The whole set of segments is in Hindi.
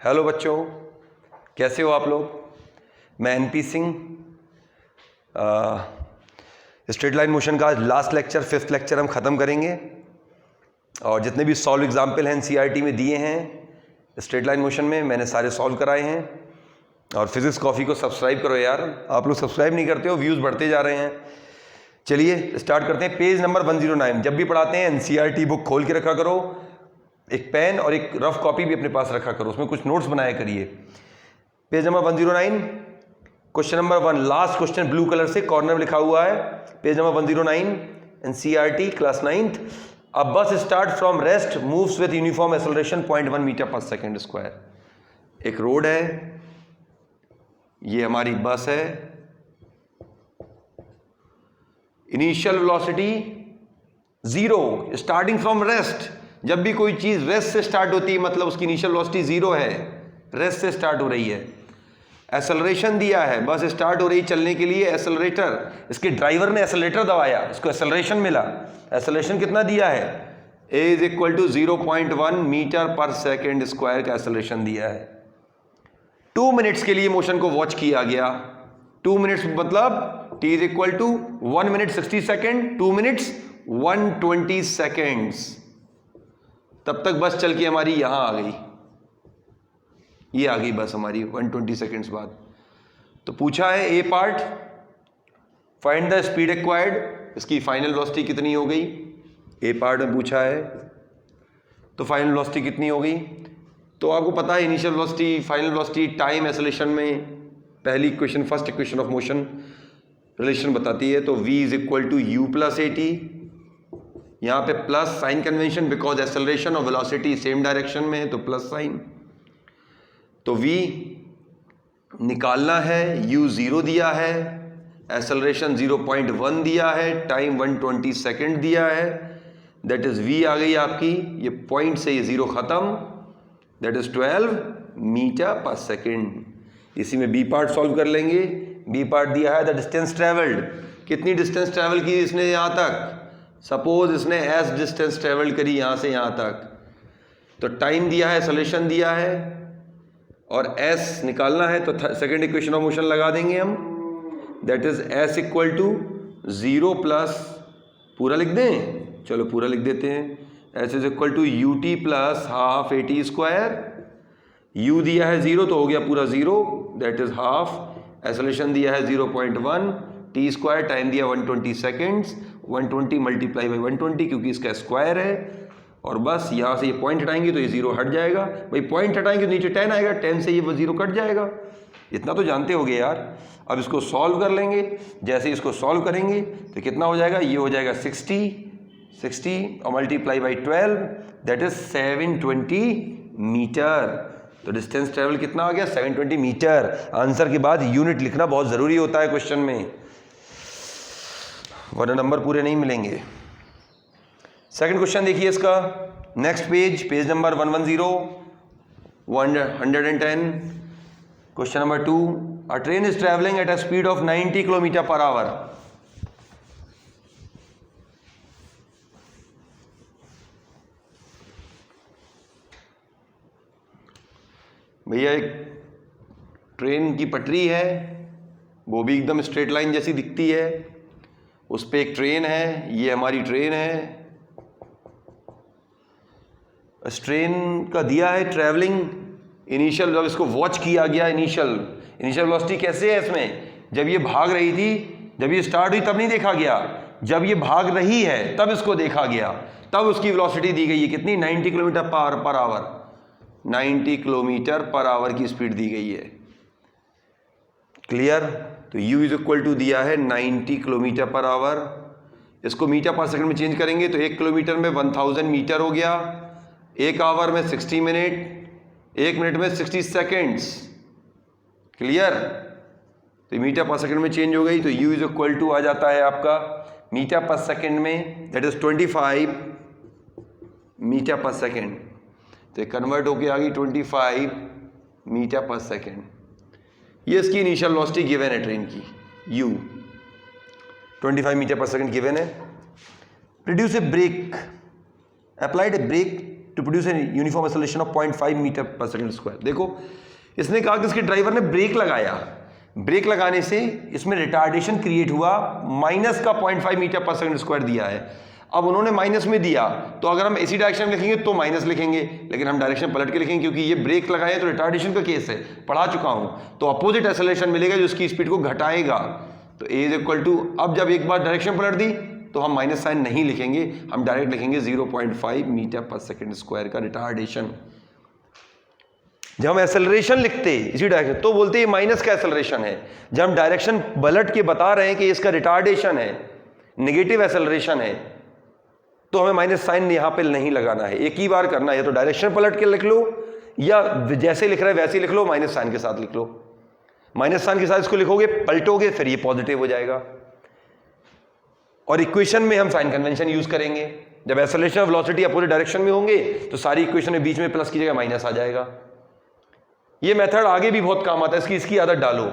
हेलो बच्चों, कैसे हो आप लोग। मैं NP Singh. Straight line motion का लास्ट लेक्चर, 5th लेक्चर हम ख़त्म करेंगे और जितने भी सॉल्व एग्जाम्पल हैं एनसीईआरटी में दिए हैं स्ट्रेट लाइन मोशन में, मैंने सारे सॉल्व कराए हैं। और फिजिक्स कॉफ़ी को सब्सक्राइब करो यार, आप लोग सब्सक्राइब नहीं करते हो, व्यूज़ बढ़ते जा रहे हैं। चलिए स्टार्ट करते हैं। Page number 109। जब भी पढ़ाते हैं एनसीईआरटी बुक खोल के रखा करो, एक पेन और एक रफ कॉपी भी अपने पास रखा करो, उसमें कुछ नोट्स बनाया करिए। Page number 109, question number 1, last question blue colour से कॉर्नर में लिखा हुआ है। Page number 109, NCERT class 9th। A bus start from rest moves with uniform acceleration 0.1 metre per second square. एक रोड है, ये हमारी बस है। Initial velocity 0, starting from rest. जब भी कोई चीज रेस्ट से स्टार्ट होती है मतलब उसकी इनिशियल वेलोसिटी 0 है, रेस्ट से स्टार्ट हो रही है। एक्सेलरेशन दिया है, बस स्टार्ट हो रही चलने के लिए, एक्सेलरेटर, इसके ड्राइवर ने एक्सेलरेटर दबाया, इसको एक्सेलरेशन मिला। एक्सेलरेशन कितना दिया है, a is equal to 0.1 metre per second square का एक्सेलरेशन दिया है। 2 मिनट्स के लिए मोशन को वॉच किया गया। 2 मिनट्स मतलब t is equal to 1 minute 60 second, 2 minutes 120 seconds. तब तक बस चल के हमारी यहां आ गई, ये आ गई बस हमारी 120 सेकेंड्स बाद। तो पूछा है A part, find the speed required, इसकी फाइनल वेलोसिटी कितनी हो गई। ए पार्ट में पूछा है तो फाइनल वेलोसिटी कितनी हो गई। तो आपको पता है initial velocity, final velocity, time, acceleration में पहली equation, first equation of motion relation बताती है। तो v is equal to u plus a t, यहाँ पे plus sign convention, because acceleration और वेलोसिटी सेम डायरेक्शन में है तो प्लस साइन। तो v निकालना है, u 0 दिया है, एक्सेलरेशन 0.1 दिया है, टाइम 120 सेकेंड दिया है, दैट इज v आ गई आपकी, ये पॉइंट से ये 0 खत्म, that is 12 metre per second. इसी में b पार्ट सॉल्व कर लेंगे। b पार्ट दिया है द डिस्टेंस ट्रेवल्ड, कितनी डिस्टेंस ट्रेवल की इसने यहाँ तक। सपोज इसने s डिस्टेंस ट्रेवल करी यहाँ से यहाँ तक, तो टाइम दिया है, एक्सेलरेशन दिया है और s निकालना है, तो सेकेंड इक्वेशन ऑफ मोशन लगा देंगे हम, that is s equal to 0 plus, पूरा लिख दें, चलो पूरा लिख देते हैं, s is equal to u t plus half a t square. u दिया है 0 तो हो गया पूरा 0, दैट इज हाफ, एक्सेलरेशन दिया है 0.1, टी स्क्वायर, टाइम दिया 120 सेकेंड्स, 120 मल्टीप्लाई बाई 120 क्योंकि इसका स्क्वायर है। और बस यहाँ से ये पॉइंट हटाएंगे तो ये 0 हट जाएगा, भाई पॉइंट हटाएंगे तो नीचे 10 आएगा, 10 से ये 0 कट जाएगा। इतना तो जानते होगे यार। अब इसको सॉल्व कर लेंगे, जैसे इसको सॉल्व करेंगे तो कितना हो जाएगा, ये हो जाएगा 60 और multiply by 12, that is 720 metre. तो डिस्टेंस ट्रेवल कितना आ गया, 720 मीटर। आंसर के बाद यूनिट लिखना बहुत ज़रूरी होता है क्वेश्चन में, वरना नंबर पूरे नहीं मिलेंगे। सेकंड क्वेश्चन देखिए इसका, next page, page number 110, 110। Question number 2, a train is travelling at a speed of 90 kilometre per hour. भैया एक ट्रेन की पटरी है, वो भी एकदम स्ट्रेट लाइन जैसी दिखती है, उस पर एक ट्रेन है, ये हमारी ट्रेन है। इस ट्रेन का दिया है ट्रैवलिंग इनिशियल, जब इसको वॉच किया गया, इनिशियल वेलोसिटी कैसे है इसमें, जब ये भाग रही थी, जब ये स्टार्ट हुई तब नहीं देखा गया, जब ये भाग रही है तब इसको देखा गया, तब उसकी वेलोसिटी दी गई है कितनी, 90 kilometre per hour, 90 kilometre per hour की स्पीड दी गई है। क्लियर। तो u इज इक्वल टू दिया है 90 किलोमीटर पर आवर, इसको मीटर पर सेकंड में चेंज करेंगे तो 1 किलोमीटर में 1000 मीटर हो गया, 1 आवर में 60 मिनट, 1 मिनट में 60 सेकेंड्स। क्लियर। तो मीटर पर सेकंड में चेंज हो गई, तो u इज इक्वल टू आ जाता है आपका मीटर पर सेकंड में, that is 25 metre per second. तो ये कन्वर्ट होके आ गई 25 मीटर पर सेकंड। ये इसकी इनिशियल वेलोसिटी गिवन है ट्रेन की, u 25 metre per second given है। Produce a brake, applied a brake to produce a uniform acceleration of 0.5 metre per second square. देखो इसने कहा कि इसके ड्राइवर ने ब्रेक लगाया, ब्रेक लगाने से इसमें रिटार्डेशन क्रिएट हुआ, माइनस का 0.5 मीटर पर सेकंड स्क्वायर दिया है। अब उन्होंने माइनस में दिया तो अगर हम इसी डायरेक्शन में लिखेंगे तो माइनस लिखेंगे, लेकिन हम डायरेक्शन पलट के लिखेंगे क्योंकि ये ब्रेक लगाए तो रिटार्डेशन का केस है, पढ़ा चुका हूं। तो अपोजिट एक्सेलरेशन मिलेगा जो उसकी स्पीड को घटाएगा। तो ए इज इक्वल टू, अब जब एक बार डायरेक्शन पलट दी तो हम माइनस साइन नहीं लिखेंगे, हम डायरेक्ट लिखेंगे 0.5 मीटर पर सेकंड स्क्वायर का रिटार्डेशन। जब हम एक्सेलरेशन लिखते इसी डायरेक्शन तो बोलते हैं माइनस का एक्सेलरेशन है। जब हम डायरेक्शन पलट के बता रहे हैं कि इसका रिटार्डेशन है, नेगेटिव एक्सेलरेशन है, तो हमें माइनस साइन यहां पे नहीं लगाना है, एक ही बार करना है। तो डायरेक्शन पलट के लिख लो या जैसे लिख रहे हैं वैसे लिख लो, माइनस साइन के साथ लिख लो। माइनस साइन के साथ इसको लिखोगे, पलटोगे, फिर ये पॉजिटिव हो जाएगा। और इक्वेशन में हम साइन कन्वेंशन यूज करेंगे। जब एक्सेलरेशन और वेलोसिटी अपोजिट डायरेक्शन में होंगे तो सारी इक्वेशन में बीच में प्लस की जगह माइनस आ जाएगा। ये मेथड आगे भी बहुत काम आता है, इसकी आदत डालो।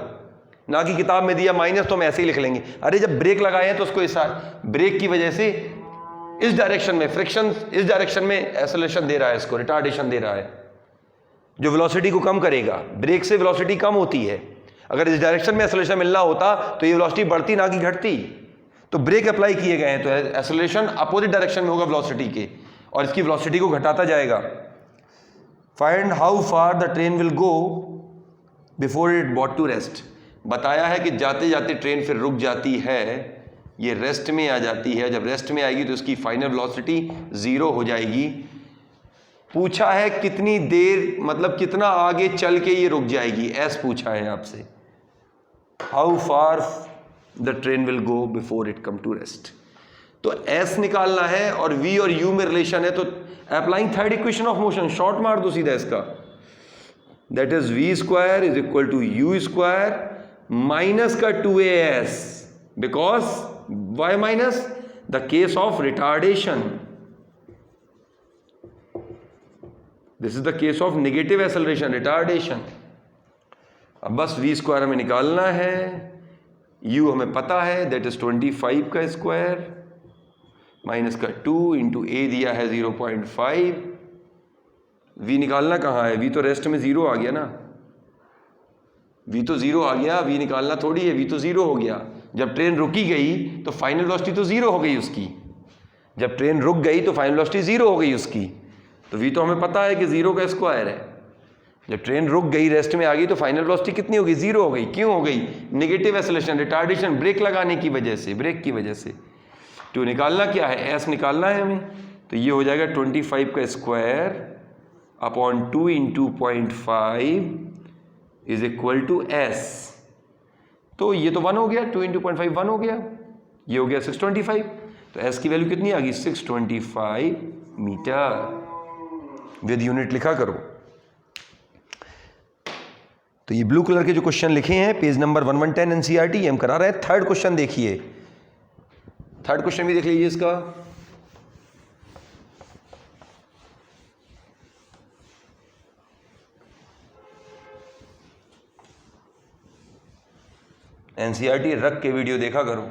ना कि किताब में दिया माइनस तो हम ऐसे ही लिख लेंगे। अरे जब ब्रेक लगाए हैं तो उसको इस ब्रेक की वजह से इस डायरेक्शन में फ्रिक्शन, इस डायरेक्शन में एक्सेलरेशन दे रहा है, इसको रिटार्डेशन दे रहा है जो वेलोसिटी को कम करेगा। ब्रेक से वेलोसिटी कम होती है, अगर इस डायरेक्शन में एक्सेलरेशन मिलना होता तो ये वेलोसिटी बढ़ती ना कि घटती। तो ब्रेक अप्लाई किए गए हैं तो एक्सेलरेशन अपोजिट डायरेक्शन में होगा वेलोसिटी के, और इसकी वेलोसिटी को घटाता जाएगा। Find how far the train will go before it brought to rest. बताया है कि जाते जाते ट्रेन फिर रुक जाती है, ये रेस्ट में आ जाती है। जब रेस्ट में आएगी तो इसकी फाइनल वेलोसिटी 0 हो जाएगी। पूछा है कितनी देर, मतलब कितना आगे चल के ये रुक जाएगी, एस पूछा है आपसे। How far the train will go before it come to rest, तो एस निकालना है और वी और यू में रिलेशन है। तो applying third equation of motion, short मार दो सीधा इसका, that is v square is equal to u square minus का 2as, because why minus the case of retardation, this is the case of negative acceleration, retardation. अब बस वी स्क्वायर हमें निकालना है, u हमें पता है दैट इज 25 का स्क्वायर माइनस का 2 इंटू ए दिया है 0.5। v निकालना कहाँ है, v तो रेस्ट में 0 आ गया ना, v तो 0 आ गया, v निकालना थोड़ी है, v तो 0 हो गया। जब ट्रेन रुकी गई तो फाइनल वेलोसिटी तो 0 हो गई उसकी, जब ट्रेन रुक गई तो फाइनल वेलोसिटी 0 हो गई उसकी। तो v तो हमें पता है कि 0 का स्क्वायर है। जब ट्रेन रुक गई, रेस्ट में आ गई, तो फाइनल वेलोसिटी कितनी हो गई, 0 हो गई। क्यों हो गई, नेगेटिव एक्सेलरेशन, रिटार्डेशन, ब्रेक लगाने की वजह से, ब्रेक की वजह से। तो निकालना क्या है, एस निकालना है हमें। तो ये हो जाएगा 25 का square upon 2 into 0.5 is equal to s. तो ये तो 1 हो गया, 2 इंटू 0.5 1 हो गया, ये हो गया 625। तो एस की वैल्यू कितनी आ गई, 625 मीटर। विद यूनिट लिखा करो। तो ये ब्लू कलर के जो क्वेश्चन लिखे हैं पेज नंबर 1110 एनसीईआरटी, हम करा रहे हैं। थर्ड क्वेश्चन देखिए, थर्ड क्वेश्चन भी देख लीजिए इसका। एनसीईआरटी रख के वीडियो देखा करो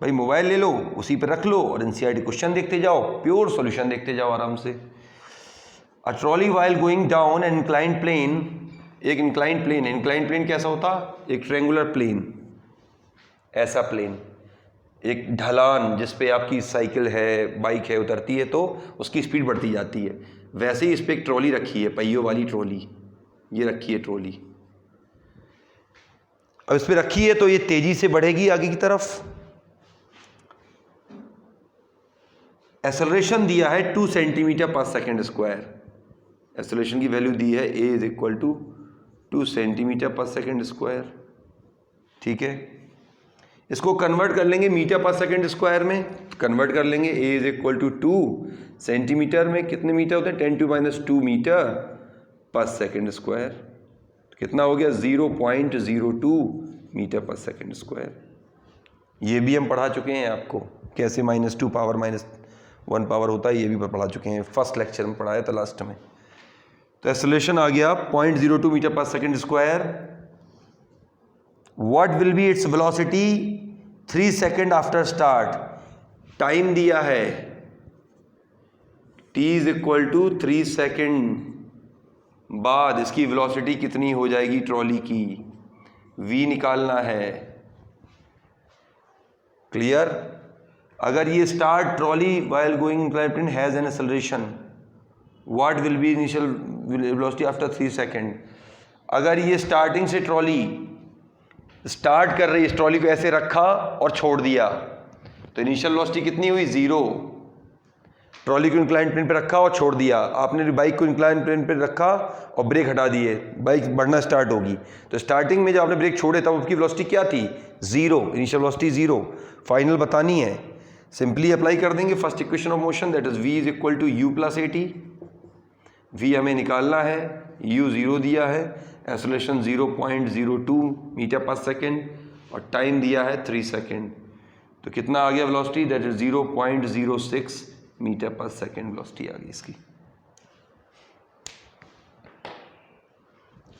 भाई, मोबाइल ले लो, उसी पे रख लो और एनसीईआरटी क्वेश्चन देखते जाओ, प्योर सॉल्यूशन देखते जाओ आराम से। A trolley while going down an inclined plane, एक इंक्लाइंड प्लेन है। इंक्लाइंड प्लेन कैसा होता, एक ट्रायंगुलर प्लेन, ऐसा प्लेन, एक ढलान जिस पे आपकी साइकिल है, बाइक है, उतरती है तो उसकी स्पीड बढ़ती जाती है। वैसे ही इस पर एक ट्रॉली रखी है, पहियों वाली ट्रॉली, ये रखी है ट्रॉली। अब इस पर रखी है तो ये तेजी से बढ़ेगी आगे की तरफ। एक्सेलरेशन दिया है 2 centimetre per second square, acceleration की वैल्यू दी है a is equal to 2 centimetre per second square. ठीक है, इसको कन्वर्ट कर लेंगे मीटर पर सेकेंड स्क्वायर में, कन्वर्ट कर लेंगे। a is equal to 2 centimetre में कितने मीटर होते हैं, 10⁻² मीटर पर सेकेंड स्क्वायर। कितना हो गया, 0.02 मीटर पर सेकेंड स्क्वायर। ये भी हम पढ़ा चुके हैं आपको, कैसे -2 पावर -1 पावर होता है, ये भी पढ़ा चुके हैं, फर्स्ट लेक्चर में पढ़ाया था लास्ट में। तो एक्सेलरेशन आ गया 0.02 metre per second square. What will be its velocity 3 second after start, time दिया है t is equal to 3 second बाद इसकी वेलोसिटी कितनी हो जाएगी ट्रॉली की, v निकालना है। क्लियर? अगर ये start trolley while going inclined plane has an acceleration, what will be initial velocity after 3 second. अगर ये स्टार्टिंग से ट्रॉली स्टार्ट कर रही है, इस ट्रॉली को ऐसे रखा और छोड़ दिया, तो इनिशियल वेलोसिटी कितनी हुई, 0। ट्रॉली को इंक्लाइंड प्लेन पे रखा और छोड़ दिया, आपने बाइक को इंक्लाइंड प्लेन पे रखा और ब्रेक हटा दिए, बाइक बढ़ना स्टार्ट होगी। तो स्टार्टिंग में जब आपने ब्रेक छोड़े तब उसकी वेलोसिटी क्या थी, 0, इनिशियल वेलोसिटी 0। फाइनल बतानी है, सिंपली अप्लाई कर देंगे first equation of motion, that is v is equal to u plus at। v हमें निकालना है, u 0 दिया है, एक्सेलरेशन 0.02 मीटर पर सेकेंड और टाइम दिया है 3 सेकेंड। तो कितना आ गया velocity, that is 0.06 metre per second velocity आ गई इसकी।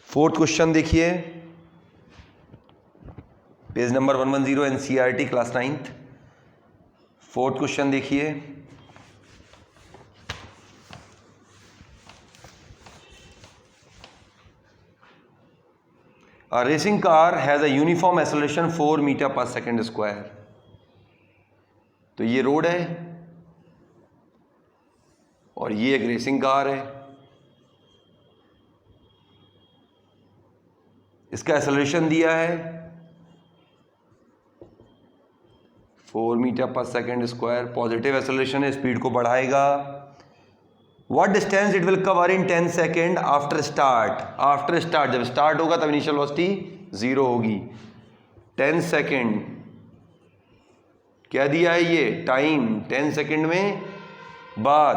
फोर्थ क्वेश्चन देखिए, page number 110 NCERT class 9th। Fourth question देखिए, A racing car has a uniform acceleration 4 metre per second square. तो ये रोड है और ये एक रेसिंग कार है, इसका एक्सेलरेशन दिया है 4 metre per second square, positive acceleration है, स्पीड को बढ़ाएगा। What distance it will cover in 10 second after start. After start, जब स्टार्ट होगा तब इनिशियल वेलोसिटी 0 होगी। 10 सेकेंड क्या दिया है ये, टाइम 10 सेकेंड में बाद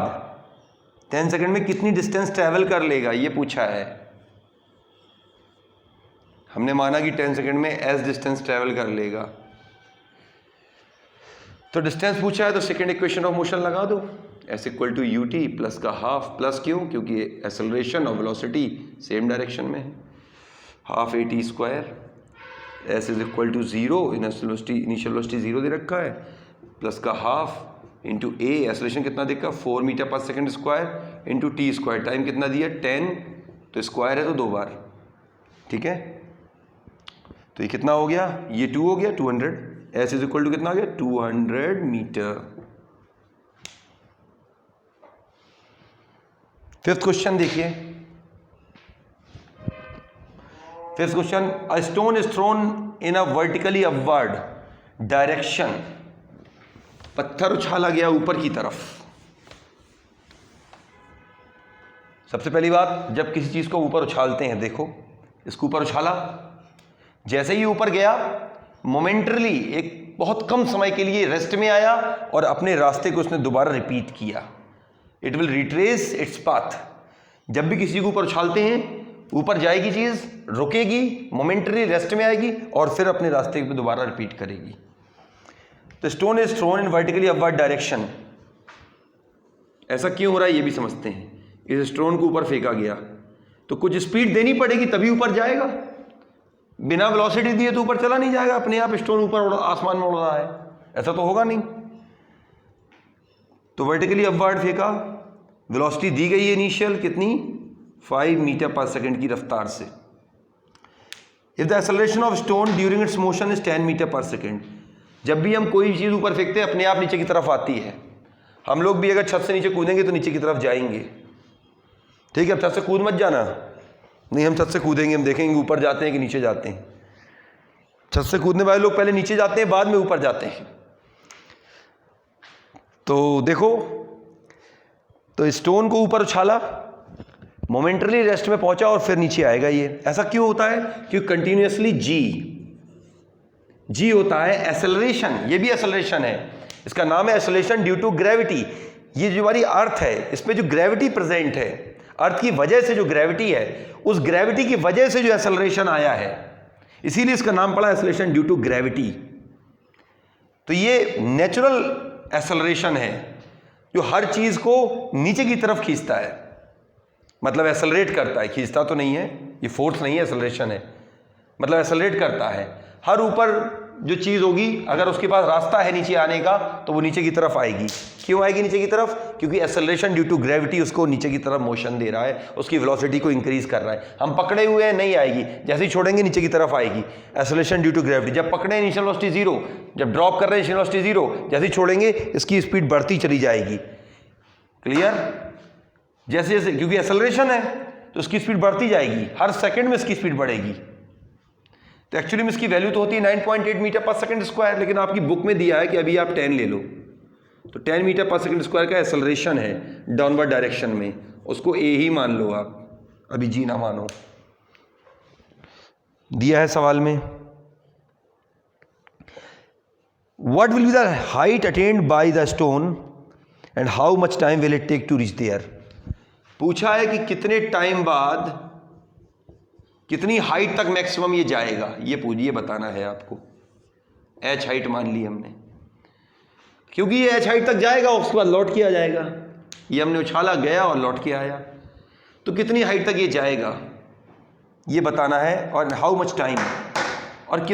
10 सेकेंड में कितनी डिस्टेंस ट्रैवल कर लेगा ये पूछा है। हमने माना कि 10 सेकेंड में s डिस्टेंस ट्रैवल कर लेगा, तो डिस्टेंस पूछा है तो सेकेंड इक्वेशन ऑफ मोशन लगा दो, s equal to u t plus का हाफ, प्लस क्यों, क्योंकि एक्सेलरेशन और वेलोसिटी सेम डायरेक्शन में है, half a t square, s is equal to 0, initial velocity 0 दे रखा है, प्लस का हाफ इंटू a, एक्सेलरेशन कितना देखा 4 metre per second square into T square, time कितना दिया 10, तो स्क्वायर है तो 2 बार, ठीक है। तो ये कितना हो गया, ये 2 हो गया 200, s इज इक्वल टू कितना हो गया 200 मीटर। फिफ्थ क्वेश्चन देखिए, fifth question, a stone is thrown in a vertically upward direction. पत्थर उछाला गया ऊपर की तरफ। सबसे पहली बात, जब किसी चीज को ऊपर उछालते हैं, देखो इसको ऊपर उछाला, जैसे ही ऊपर गया मोमेंटरली एक बहुत कम समय के लिए रेस्ट में आया और अपने रास्ते को उसने दोबारा रिपीट किया। It will retrace its path. जब भी किसी को ऊपर उछालते हैं, ऊपर जाएगी चीज, रुकेगी, मोमेंटरी रेस्ट में आएगी और फिर अपने रास्ते पे दोबारा रिपीट करेगी। तो stone is thrown in vertically upward direction. ऐसा क्यों हो रहा है ये भी समझते हैं। इस स्टोन को ऊपर फेंका गया तो कुछ स्पीड देनी पड़ेगी तभी ऊपर जाएगा, बिना वेलोसिटी दिए तो ऊपर चला नहीं जाएगा, अपने आप स्टोन ऊपर आसमान में उड़ रहा है, ऐसा तो होगा नहीं। तो वर्टिकली अपवर्ड फेंका, वेलोसिटी दी गई है इनिशियल कितनी 5 मीटर पर सेकेंड की रफ्तार से। If the acceleration of stone during its motion is 10 metre per second. जब भी हम कोई चीज ऊपर फेंकते हैं अपने आप नीचे की तरफ आती है। हम लोग भी अगर छत से नीचे कूदेंगे तो नीचे की तरफ जाएंगे, ठीक है। अब छत से कूद मत जाना, नहीं हम छत से कूदेंगे, हम देखेंगे ऊपर जाते हैं कि नीचे जाते हैं। छत से कूदने वाले लोग पहले नीचे जाते हैं बाद में ऊपर जाते हैं। तो देखो, तो स्टोन को ऊपर उछाला, मोमेंटरी रेस्ट में पहुंचा और फिर नीचे आएगा ये। ऐसा क्यों होता है, क्योंकि कंटिन्यूअसली जी होता है एक्सेलरेशन, ये भी एक्सेलरेशन है, इसका नाम है एक्सेलरेशन ड्यू टू ग्रेविटी। ये जो हमारी अर्थ है इसमें जो ग्रेविटी प्रेजेंट है, अर्थ की वजह से जो ग्रेविटी है, उस ग्रेविटी की वजह से जो एक्सेलरेशन आया है, इसीलिए इसका नाम पड़ा एक्सेलरेशन ड्यू टू ग्रेविटी। तो ये नेचुरल एक्सेलरेशन है जो हर चीज को नीचे की तरफ खींचता है, मतलब एक्सेलरेट करता है, खींचता तो नहीं है, ये फोर्स नहीं है, एक्सेलरेशन है, मतलब एक्सेलरेट करता है। हर ऊपर जो चीज़ होगी अगर उसके पास रास्ता है नीचे आने का तो वो नीचे की तरफ आएगी। क्यों आएगी नीचे की तरफ? क्योंकि एक्सेलरेशन ड्यू टू ग्रेविटी उसको नीचे की तरफ मोशन दे रहा है, उसकी वेलोसिटी को इंक्रीज कर रहा है। हम पकड़े हुए हैं, नहीं आएगी, जैसे ही छोड़ेंगे नीचे की तरफ आएगी। एक्सेलरेशन ड्यू टू ग्रेविटी, जब पकड़े इनिशियल वेलोसिटी जीरो, जब ड्रॉप कर रहे हैं इनिशियल वेलोसिटी जीरो, जैसे ही छोड़ेंगे इसकी स्पीड बढ़ती चली जाएगी। क्लियर? जैसे जैसे, क्योंकि एक्सेलरेशन है तो उसकी स्पीड बढ़ती जाएगी, हर सेकंड में इसकी स्पीड बढ़ेगी। तो एक्चुअली में इसकी वैल्यू तो होती है 9.8 मीटर पर सेकंड स्क्वायर, लेकिन आपकी बुक में दिया है कि अभी आप 10 ले लो, तो 10 मीटर पर सेकंड स्क्वायर का एक्सेलरेशन है डाउनवर्ड डायरेक्शन में, उसको ए ही मान लो आप, अभी जी ना मानो। दिया है सवाल में, what will be the height attained by the stone and how much time will it take to reach there. पूछा है कि कितने टाइम बाद कितनी हाइट तक मैक्सिमम ये जाएगा, ये बताना है आपको। एच हाइट मान ली हमने, क्योंकि ये एच हाइट तक जाएगा उसके बाद लौट के आ जाएगा। ये हमने उछाला, गया और लौट के आया, तो कितनी हाइट तक ये जाएगा ये बताना है। और हाउ मच टाइम, और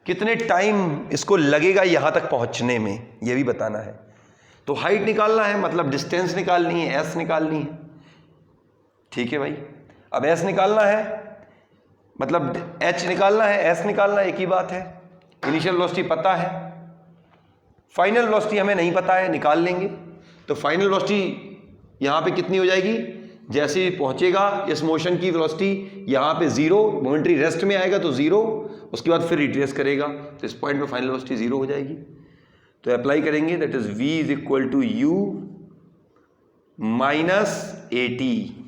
कितने टाइम इसको लगेगा यहां तक पहुंचने में, ये भी बताना है। तो हाइट निकालना है, मतलब डिस्टेंस निकालनी है, एस निकालनी है। ठीक है भाई, अब एस निकालना है, मतलब एच निकालना है, एस निकालना है, एक ही बात है। इनिशियल वेलोसिटी पता है, फाइनल वेलोसिटी हमें नहीं पता है, निकाल लेंगे। तो फाइनल वेलोसिटी यहाँ पे कितनी हो जाएगी, जैसे ही पहुंचेगा इस मोशन की वेलोसिटी यहाँ पे जीरो, मोमेंट्री रेस्ट में आएगा तो जीरो, उसके बाद फिर रिट्रेस करेगा, तो इस पॉइंट पे फाइनल वेलोसिटी जीरो हो जाएगी। तो अप्लाई करेंगे, that is v is equal to u minus a t.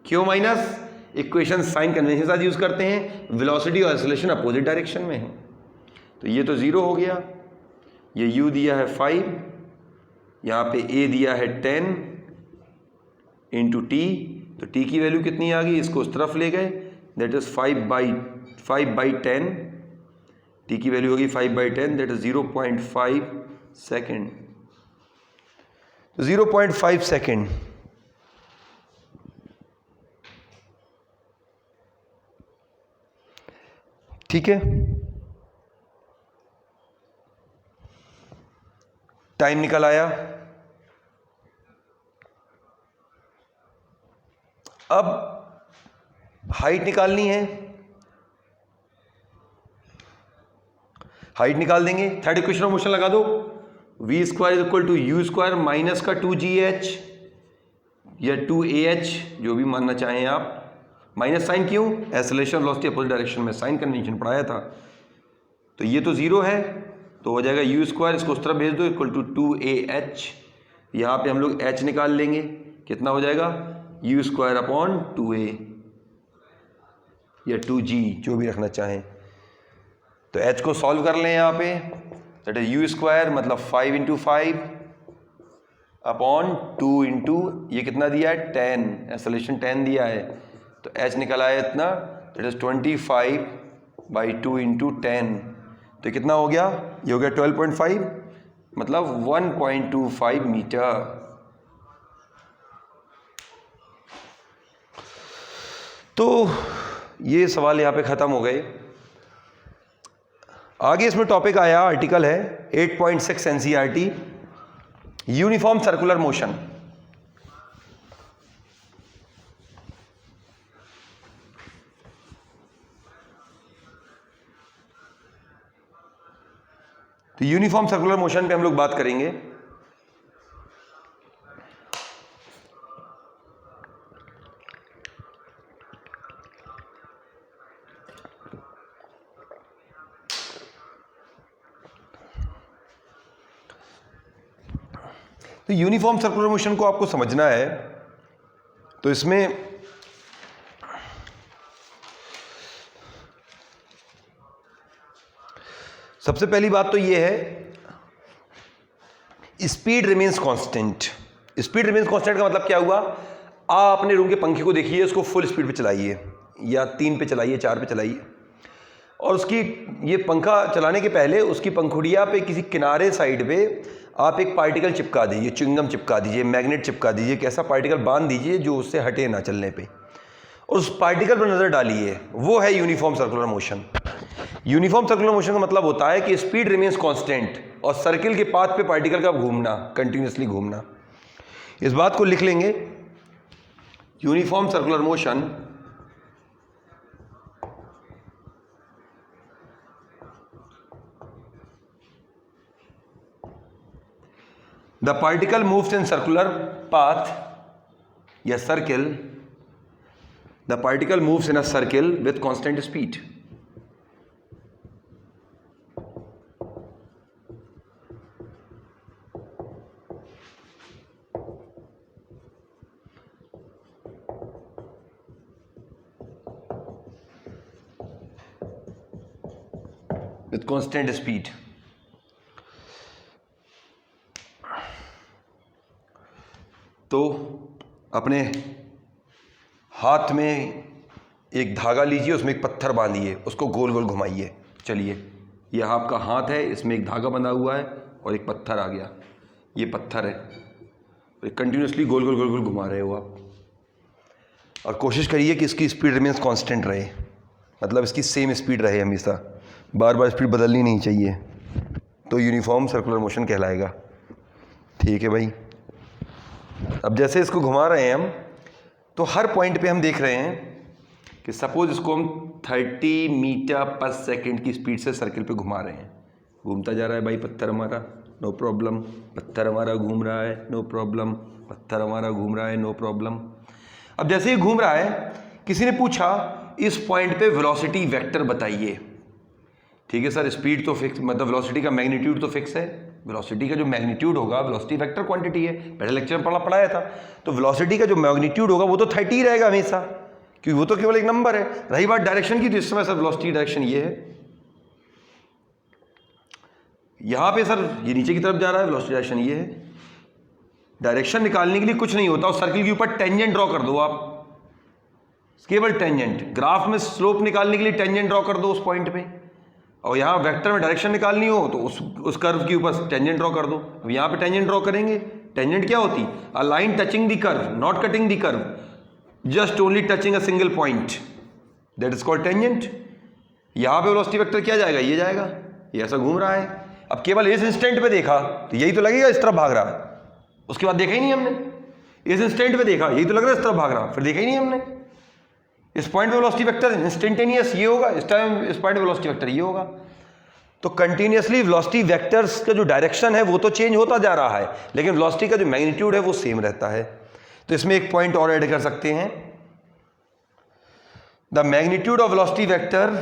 क्यों माइनस? इक्वेशन साइन कन्वेंशन के साथ यूज करते हैं, वेलोसिटी और एक्सेलरेशन अपोजिट डायरेक्शन में है, तो ये तो जीरो हो गया। ये u दिया है 5, यहाँ पे a दिया है 10 इंटू टी, तो t की वैल्यू कितनी आ गई, इसको उस तरफ ले गए, दैट इज 5/10, t की वैल्यू होगी 5/10, दैट इज 0.5 सेकेंड। तो 0.5 सेकेंड, ठीक है। टाइम निकल आया। अब हाइट निकालनी है, हाइट निकाल देंगे। थर्ड इक्वेशन ऑफ मोशन लगा दो, v square is equal to u square minus का 2gh या 2ah, जो भी मानना चाहें आप। माइनस साइन क्यों? एक्सेलरेशन वेलोसिटी अपोजिट डायरेक्शन में, साइन कन्वेंशन पढ़ाया था। तो ये तो जीरो है, तो हो जाएगा यू स्क्वायर, इसको उस तरफ भेज दो, इक्वल टू 2ah। यहाँ पे हम लोग h निकाल लेंगे, कितना हो जाएगा, यू स्क्वायर अपॉन 2a या 2g, जो भी रखना चाहें। तो h को सॉल्व कर लें यहाँ पे, दैट इज यू स्क्वायर मतलब 5 इंटू 5 अपॉन 2 इंटू ये कितना दिया है 10, एक्सेलरेशन 10 दिया है, तो h निकल आया इतना, दैट इज 25/2 इंटू 10, तो कितना हो गया, ये हो गया 12.5, मतलब 1.25 मीटर। तो ये सवाल यहाँ पे ख़त्म हो गए। आगे इसमें टॉपिक आया, आर्टिकल है 8.6 एनसीईआरटी, यूनिफॉर्म सर्कुलर मोशन। तो यूनिफॉर्म सर्कुलर मोशन पे हम लोग बात करेंगे। तो यूनिफॉर्म सर्कुलर मोशन को आपको समझना है, तो इसमें सबसे पहली बात तो ये है, speed remains constant. Speed remains constant का मतलब क्या हुआ, आप अपने रूम के पंखे को देखिए, उसको फुल स्पीड पे चलाइए या 3 पे चलाइए, 4 पे चलाइए, और उसकी ये पंखा चलाने के पहले उसकी पंखुड़िया पे किसी किनारे साइड पे आप एक पार्टिकल चिपका दीजिए, च्युइंगम चिपका दीजिए, मैग्नेट चिपका दीजिए, एक ऐसा पार्टिकल बांध दीजिए जो उससे हटे ना चलने पे, और उस पार्टिकल पर नजर डालिए, वो है uniform circular motion. Uniform circular motion का मतलब होता है कि स्पीड रिमेन्स कांस्टेंट और सर्किल के पाथ पे पार्टिकल का घूमना, कंटिन्यूसली घूमना। इस बात को लिख लेंगे, uniform circular motion the particle moves in circular path या circle, the particle moves in a circle with constant speed. with constant speed। तो अपने हाथ में एक धागा लीजिए, उसमें एक पत्थर बांधिए, उसको गोल गोल घुमाइए। चलिए, यह आपका हाथ है, इसमें एक धागा बंधा हुआ है और एक पत्थर आ गया, ये पत्थर है, कंटिन्यूसली गोल गोल गोल गोल घुमा रहे हो आप। और कोशिश करिए कि इसकी स्पीड रिमेन्स कांस्टेंट रहे, मतलब इसकी सेम स्पीड रहे हमेशा, बार बार स्पीड बदलनी नहीं चाहिए, तो यूनिफॉर्म सर्कुलर मोशन कहलाएगा। ठीक है भाई। अब जैसे इसको घुमा रहे हैं हम, तो हर पॉइंट पे हम देख रहे हैं कि सपोज इसको हम 30 मीटर पर सेकंड की स्पीड से सर्किल पे घुमा रहे हैं। घूमता जा रहा है भाई पत्थर हमारा, नो प्रॉब्लम, पत्थर हमारा घूम रहा है, नो प्रॉब्लम, पत्थर हमारा घूम रहा है, नो प्रॉब्लम। अब जैसे ही घूम रहा है, किसी ने पूछा इस पॉइंट पे वेलोसिटी वेक्टर बताइए। ठीक है सर, स्पीड तो फिक्स, मतलब वेलोसिटी का मैग्नीट्यूड तो फिक्स है, वेलोसिटी का जो मैग्नीट्यूड होगा, वेलोसिटी वेक्टर क्वांटिटी है, पहले लेक्चर में पढ़ाया था, तो वेलोसिटी का जो मैग्नीट्यूड होगा वो तो 30 रहेगा हमेशा, क्योंकि वो तो केवल एक नंबर है। रही बात डायरेक्शन की, तो इस समय सर वेलोसिटी डायरेक्शन ये है, यहां पे सर ये नीचे की तरफ जा रहा है, वेलोसिटी डायरेक्शन ये है। डायरेक्शन निकालने के लिए कुछ नहीं होता, उस सर्किल के ऊपर टेंजेंट ड्रॉ कर दो आप, केवल टेंजेंट। ग्राफ में स्लोप निकालने के लिए टेंजेंट ड्रॉ कर दो उस पॉइंट पे, और यहाँ वेक्टर में डायरेक्शन निकालनी हो तो उस कर्व के ऊपर टेंजेंट ड्रॉ कर दो। अब यहाँ पे टेंजेंट ड्रॉ करेंगे, टेंजेंट क्या होती? A line touching the curve, not cutting the curve, just only touching a single point, that is called tangent. यहाँ पे वेलोसिटी वेक्टर क्या जाएगा? ये जाएगा, ये ऐसा घूम रहा है। अब केवल इस इंस्टेंट पे देखा तो यही तो लगेगा इस तरफ भाग रहा है, उसके बाद देखा ही नहीं हमने। इस इंस्टेंट पे देखा, यही तो लग रहा है इस तरफ भाग रहा, फिर देखा ही नहीं हमने। इस पॉइंट पे वेलोसिटी वेक्टर इंस्टेंटेनियस ये होगा, इस टाइम इस पॉइंट पे वेलोसिटी वेक्टर ये होगा। तो कंटिन्यूअसली वेलोसिटी वेक्टर्स का जो डायरेक्शन है वो तो चेंज होता जा रहा है, लेकिन वेलोसिटी का जो मैग्नीट्यूड है वो सेम रहता है। तो इसमें एक पॉइंट और ऐड कर सकते हैं, the magnitude of velocity vector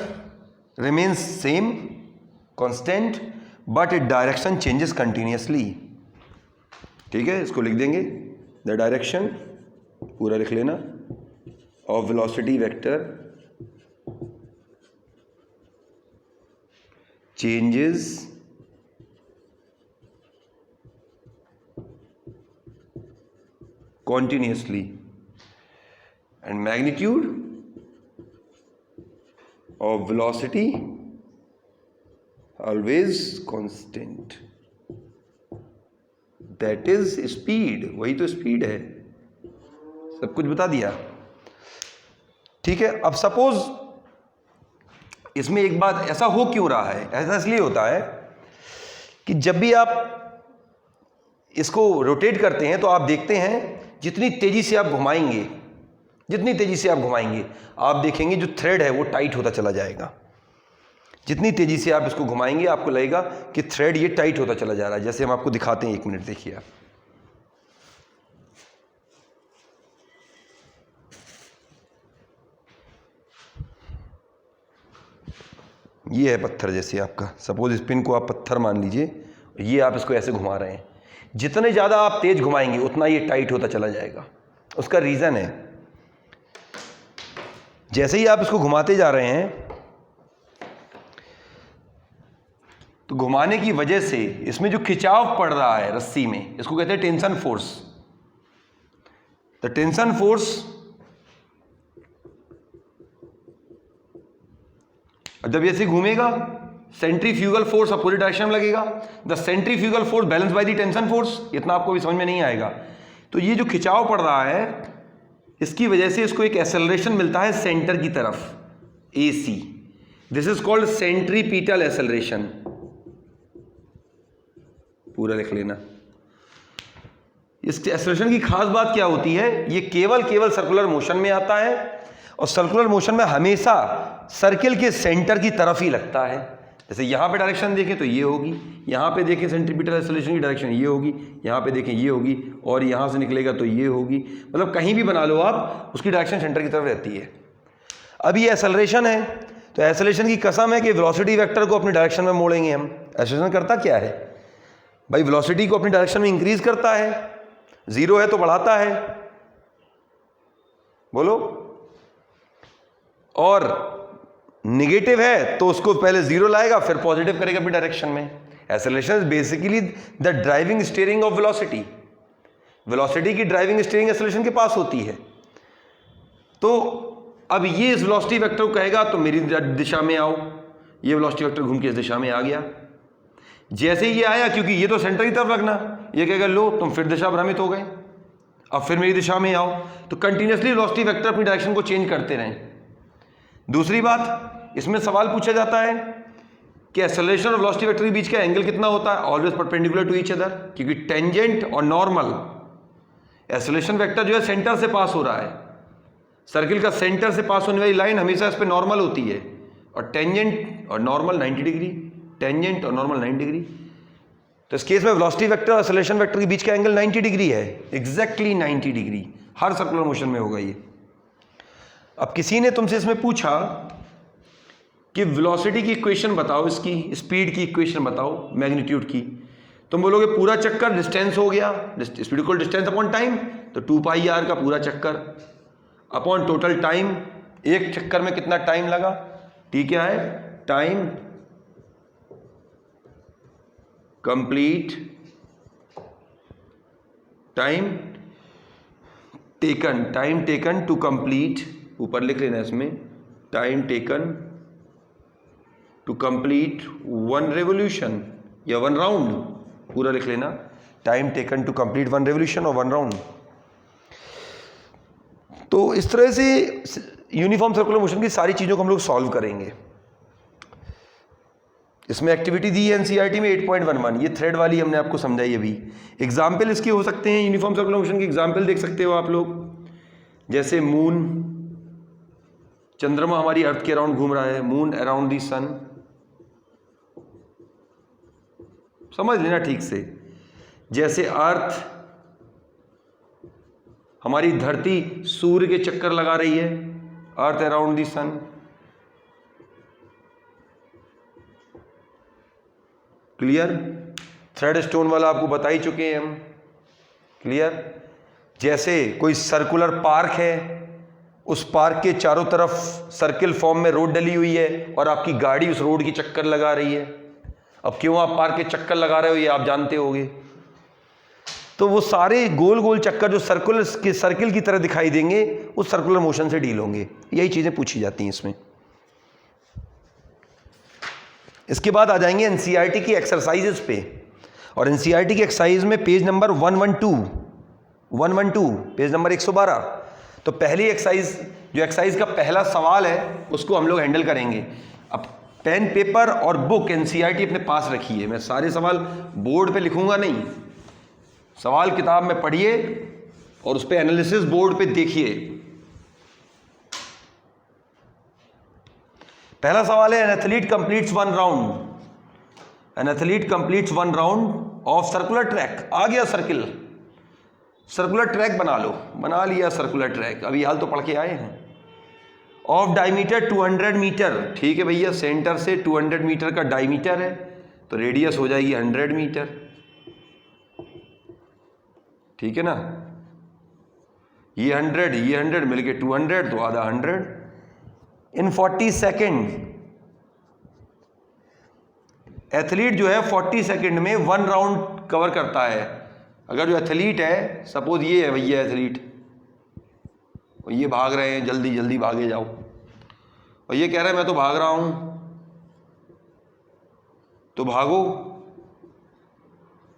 remains same constant but it direction changes continuously. ठीक है, इसको लिख देंगे, द डायरेक्शन पूरा लिख लेना of velocity vector changes continuously and magnitude of velocity always constant, that is speed। वही तो स्पीड है, सब कुछ बता दिया। ठीक है, अब सपोज इसमें एक बात, ऐसा हो क्यों रहा है? ऐसा इसलिए होता है कि जब भी आप इसको रोटेट करते हैं तो आप देखते हैं जितनी तेजी से आप घुमाएंगे, जितनी तेजी से आप घुमाएंगे, आप देखेंगे जो थ्रेड है वो टाइट होता चला जाएगा। जितनी तेजी से आप इसको घुमाएंगे आपको लगेगा कि थ्रेड ये टाइट होता चला जा रहा है। जैसे हम आपको दिखाते हैं, एक मिनट देखिए आप, ये है पत्थर। जैसे आपका सपोज इस पिन को आप पत्थर मान लीजिए, ये आप इसको ऐसे घुमा रहे हैं, जितने ज़्यादा आप तेज घुमाएंगे उतना ये टाइट होता चला जाएगा। उसका रीज़न है, जैसे ही आप इसको घुमाते जा रहे हैं तो घुमाने की वजह से इसमें जो खिंचाव पड़ रहा है रस्सी में, इसको कहते हैं tension force. The tension force, जब ऐसे घूमेगा सेंट्रीफ्यूगल फोर्स अपोजिट डायरेक्शन में लगेगा। The centrifugal force balance by the tension force. इतना आपको भी समझ में नहीं आएगा। तो ये जो खिंचाव पड़ रहा है इसकी वजह से इसको एक एक्सेलरेशन मिलता है सेंटर की तरफ, AC। This is called centripetal acceleration. पूरा लिख लेना। इस एक्सेलरेशन की खास बात क्या होती है, ये केवल सर्कुलर मोशन में आता है और सर्कुलर मोशन में हमेशा सर्किल के सेंटर की तरफ ही लगता है। जैसे यहाँ पे डायरेक्शन देखें तो ये होगी, यहाँ पे देखें सेंट्रीपिटल एक्सेलरेशन की डायरेक्शन ये होगी, यहाँ पे देखें ये होगी, और यहाँ से निकलेगा तो ये होगी। मतलब कहीं भी बना लो आप, उसकी डायरेक्शन सेंटर की तरफ रहती है। अब ये एक्सेलरेशन है, तो एक्सेलरेशन की कसम है कि वेलोसिटी वेक्टर को अपनी डायरेक्शन में मोड़ेंगे हम। एक्सेलरेशन करता क्या है भाई, वेलोसिटी को अपनी डायरेक्शन में इंक्रीज करता है, जीरो है तो बढ़ाता है, बोलो, और निगेटिव है तो उसको पहले जीरो लाएगा फिर पॉजिटिव करेगा अपनी डायरेक्शन में। Acceleration is basically the driving steering of velocity. Velocity की ड्राइविंग स्टीयरिंग एक्सेलरेशन के पास होती है। तो अब ये इस वेलोसिटी वेक्टर को कहेगा तो मेरी दिशा में आओ, ये वेलोसिटी वेक्टर घूम के इस दिशा में आ गया। जैसे ही ये आया, क्योंकि ये तो सेंटर की तरफ लगना, ये कहेगा लो तुम फिर दिशा भ्रमित हो गए, अब फिर मेरी दिशा में आओ। तो कंटिन्यूसली वेलोसिटी वेक्टर अपनी डायरेक्शन को चेंज करते रहें। दूसरी बात, इसमें सवाल पूछा जाता है कि एक्सेलरेशन और वेलोसिटी वेक्टर के बीच का एंगल कितना होता है, always perpendicular to each other, क्योंकि टेंजेंट और नॉर्मल, एक्सेलरेशन वेक्टर जो है सेंटर से पास हो रहा है, सर्किल का सेंटर से पास होने वाली लाइन हमेशा इस पर नॉर्मल होती है, और टेंजेंट और नॉर्मल 90 डिग्री, टेंजेंट और नॉर्मल 90 डिग्री। तो इस केस में वेलोसिटी वेक्टर और एक्सेलरेशन वेक्टर के बीच का एंगल 90 डिग्री है, एग्जैक्टली 90 डिग्री, हर सर्कुलर मोशन में होगा ये। अब किसी ने तुमसे इसमें पूछा कि वेलोसिटी की इक्वेशन बताओ, इसकी स्पीड की इक्वेशन बताओ, मैग्नीट्यूड की। तुम बोलोगे पूरा चक्कर डिस्टेंस हो गया, speed equal distance upon time, तो 2πr का पूरा चक्कर अपॉन टोटल टाइम, एक चक्कर में कितना टाइम लगा, टी क्या है, time complete, time taken to complete, ऊपर लिख लेना इसमें, time taken to complete 1 revolution या 1 राउंड, पूरा लिख लेना, time taken to complete 1 revolution और 1 राउंड। तो इस तरह से यूनिफॉर्म सर्कुलर मोशन की सारी चीज़ों को हम लोग सॉल्व करेंगे। इसमें एक्टिविटी दी है एनसीईआरटी में 8.11, ये थ्रेड वाली हमने आपको समझाई अभी। एग्जाम्पल इसके हो सकते हैं, यूनिफॉर्म सर्कुलर मोशन के एग्जाम्पल देख सकते हो आप लोग, जैसे मून, चंद्रमा हमारी अर्थ के अराउंड घूम रहा है, मून अराउंड दी सन, समझ लेना ठीक से। जैसे अर्थ, हमारी धरती सूर्य के चक्कर लगा रही है, earth around the sun. Clear? Thread stone वाला आपको बता ही चुके हैं हम, क्लियर? जैसे कोई सर्कुलर पार्क है, उस पार्क के चारों तरफ सर्किल फॉर्म में रोड डली हुई है और आपकी गाड़ी उस रोड की चक्कर लगा रही है। अब क्यों आप पार्क के चक्कर लगा रहे हो ये आप जानते होगे। तो वो सारे गोल गोल चक्कर जो सर्किल की तरह दिखाई देंगे, उस सर्कुलर मोशन से डील होंगे। यही चीजें पूछी जाती हैं इसमें। इसके बाद आ जाएंगे एनसीईआरटी की एक्सरसाइजेस पे, और एनसीईआरटी की एक्सरसाइज में पेज नंबर 112 पेज नंबर 112। तो पहली एक्सरसाइज, जो एक्सरसाइज का पहला सवाल है, उसको हम लोग हैंडल करेंगे। अब पेन पेपर और बुक एनसीईआरटी अपने पास रखिए। मैं सारे सवाल बोर्ड पे लिखूंगा नहीं, सवाल किताब में पढ़िए और उस पर एनालिसिस बोर्ड पे देखिए। पहला सवाल है, an athlete completes 1 round, an athlete completes 1 round of circular track. आ गया सर्कुलर ट्रैक बना लो, बना लिया सर्कुलर ट्रैक, अभी हाल तो पढ़ के आए हैं। ऑफ डायमीटर 200 मीटर, ठीक है भैया, सेंटर से 200 मीटर का डायमीटर है, तो रेडियस हो जाएगी 100 मीटर, ठीक है ना। ये 100 मिलके 200, तो आधा 100 इन 40 सेकेंड। एथलीट जो है 40 सेकेंड में 1 राउंड कवर करता है। अगर जो एथलीट है, सपोज ये है भैया एथलीट, और ये भाग रहे हैं, जल्दी जल्दी भागे जाओ, और ये कह रहा है मैं तो भाग रहा हूं, तो भागो,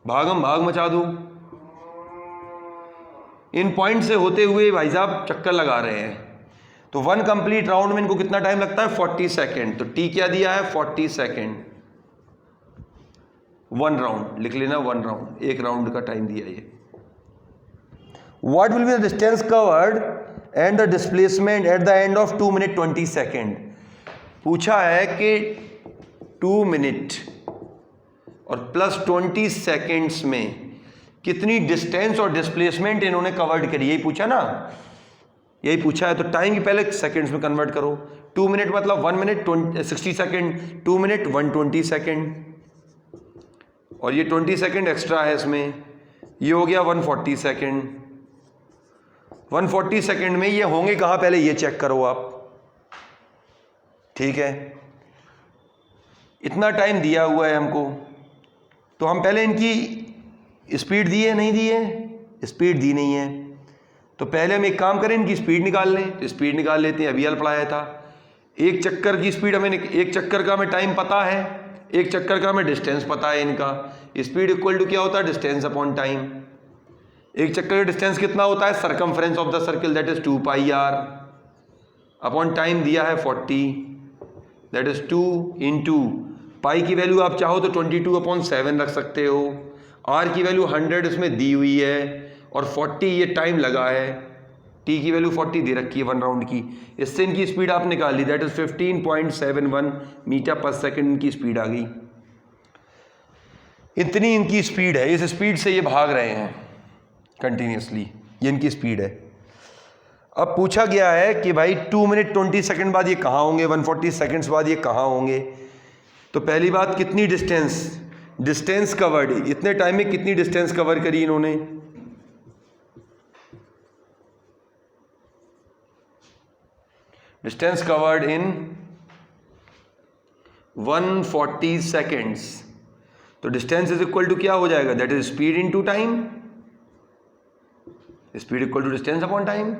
भागम भाग मचा दो। इन पॉइंट से होते हुए भाई साहब चक्कर लगा रहे हैं। तो 1 कंप्लीट राउंड में इनको कितना टाइम लगता है? 40 सेकेंड। तो टी क्या दिया है? 40 सेकेंड। 1 राउंड लिख लेना, 1 राउंड, 1 राउंड का टाइम दिया ये। What will be the distance covered and the displacement at the end of 2 minute 20 second. पूछा है कि 2 मिनट और प्लस 20 सेकेंड्स में कितनी डिस्टेंस और डिस्प्लेसमेंट इन्होंने कवर्ड करी, यही पूछा ना, यही पूछा है। तो टाइम की पहले सेकेंड्स में कन्वर्ट करो। 2 मिनट मतलब 1 मिनट 60 सेकेंड, 2 मिनट 120 सेकेंड, और ये 20 सेकेंड एक्स्ट्रा है इसमें, ये हो गया 140 सेकेंड। 140 सेकेंड में ये होंगे कहाँ, पहले ये चेक करो आप, ठीक है। इतना टाइम दिया हुआ है हमको, तो हम पहले इनकी स्पीड दी है, नहीं दी है? स्पीड दी नहीं है, तो पहले हम एक काम करें, इनकी स्पीड निकाल लें। तो स्पीड निकाल लेते हैं, अभी हल पढ़ाया था। एक चक्कर की स्पीड हमें, एक चक्कर का हमें टाइम पता है, एक चक्कर का हमें डिस्टेंस पता है इनका। स्पीड इक्वल टू क्या होता है? Distance upon time. एक चक्कर का डिस्टेंस कितना होता है? Circumference of the circle, that is 2 pi r, upon time दिया है 40, दैट इज 2 इंटू पाई की वैल्यू आप चाहो तो 22/7 रख सकते हो, आर की वैल्यू 100 इसमें दी हुई है, और 40 ये टाइम लगा है, टी की वैल्यू 40 दे रखी है 1 राउंड की। इससे इनकी स्पीड आप निकाल ली, that is 15.71 metre per second इनकी स्पीड आ गई। इतनी इनकी स्पीड है, इस स्पीड से ये भाग रहे हैं कंटिन्यूसली, ये इनकी स्पीड है। अब पूछा गया है कि भाई 2 मिनट 20 सेकेंड बाद ये कहाँ होंगे, 140 सेकेंड्स बाद ये कहाँ होंगे। तो पहली बात, कितनी डिस्टेंस कवर्ड, इतने टाइम में कितनी डिस्टेंस कवर करी इन्होंने? Distance covered in 140 seconds. तो डिस्टेंस इज इक्वल टू क्या हो जाएगा? That is speed into time, speed equal to distance upon time.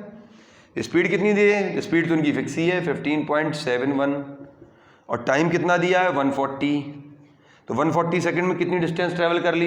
Speed कितनी दी है? स्पीड तो इनकी फिक्स ही है 15.71, और टाइम कितना दिया है? 140। तो 140 सेकेंड में कितनी डिस्टेंस ट्रेवल कर ली